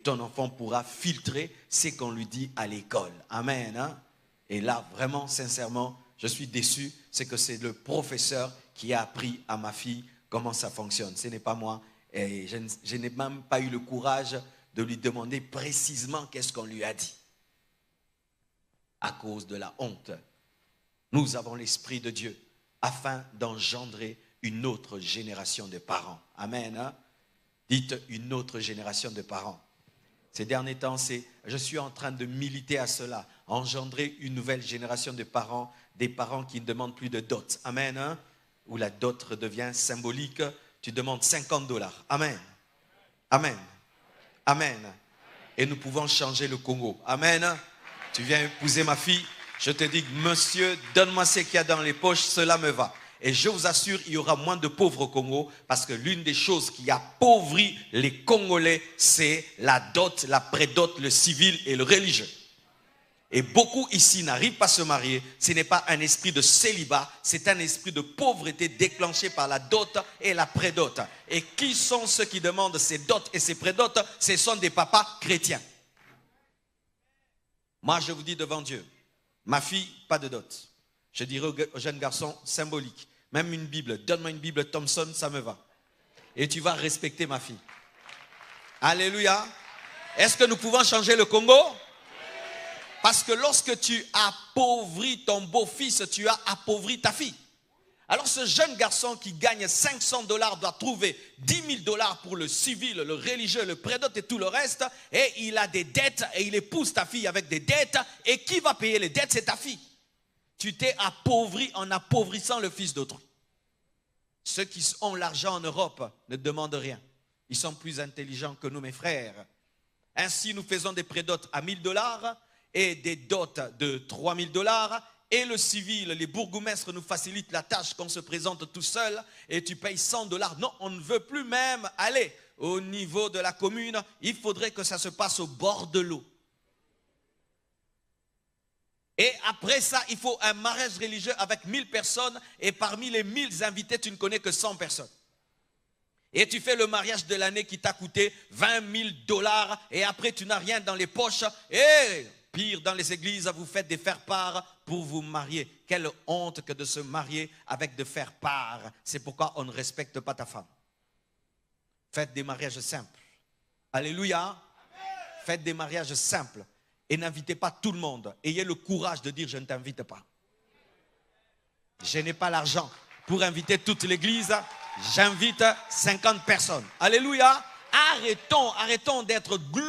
ton enfant pourra filtrer ce qu'on lui dit à l'école. Amen. Hein? Et là, vraiment, sincèrement, je suis déçu. C'est que c'est le professeur qui a appris à ma fille comment ça fonctionne. Ce n'est pas moi. Et je n'ai même pas eu le courage de lui demander précisément qu'est-ce qu'on lui a dit. À cause de la honte. Nous avons l'Esprit de Dieu afin d'engendrer une autre génération de parents. Amen. Hein? Dites une autre génération de parents. Ces derniers temps, je suis en train de militer à cela, engendrer une nouvelle génération de parents, des parents qui ne demandent plus de dot. Amen. Hein? Où la dot redevient symbolique, tu demandes $50. Amen. Amen. Amen. Et nous pouvons changer le Congo. Amen. Tu viens épouser ma fille, je te dis, monsieur, donne-moi ce qu'il y a dans les poches, cela me va. Et je vous assure, il y aura moins de pauvres au Congo parce que l'une des choses qui appauvrit les Congolais, c'est la dot, la prédot, le civil et le religieux. Et beaucoup ici n'arrivent pas à se marier. Ce n'est pas un esprit de célibat, c'est un esprit de pauvreté déclenché par la dot et la prédot. Et qui sont ceux qui demandent ces dots et ces prédots? Ce sont des papas chrétiens. Moi, je vous dis devant Dieu, ma fille, pas de dot. Je dirais au jeune garçon, symbolique. Même une Bible, donne-moi une Bible Thompson, ça me va. Et tu vas respecter ma fille. Alléluia. Est-ce que nous pouvons changer le Congo? Parce que lorsque tu appauvris ton beau-fils, tu as appauvri ta fille. Alors ce jeune garçon qui gagne $500 doit trouver $10,000 pour le civil, le religieux, le prédot et tout le reste. Et il a des dettes et il épouse ta fille avec des dettes. Et qui va payer les dettes? C'est ta fille. Tu t'es appauvri en appauvrissant le fils d'autrui. Ceux qui ont l'argent en Europe ne demandent rien. Ils sont plus intelligents que nous, mes frères. Ainsi, nous faisons des prédots à $1,000 et des dots de $3,000. Et le civil, les bourgmestres nous facilitent la tâche qu'on se présente tout seul et tu payes $100. Non, on ne veut plus même aller au niveau de la commune. Il faudrait que ça se passe au bord de l'eau. Et après ça, il faut un mariage religieux avec 1000 personnes. Et parmi les 1000 invités, tu ne connais que 100 personnes. Et tu fais le mariage de l'année qui t'a coûté $20,000. Et après, tu n'as rien dans les poches. Et pire, dans les églises, vous faites des faire-part pour vous marier. Quelle honte que de se marier avec de faire-part. C'est pourquoi on ne respecte pas ta femme. Faites des mariages simples. Alléluia. Faites des mariages simples. Et n'invitez pas tout le monde. Ayez le courage de dire je ne t'invite pas. Je n'ai pas l'argent pour inviter toute l'église. J'invite 50 personnes. Alléluia. Arrêtons d'être glou.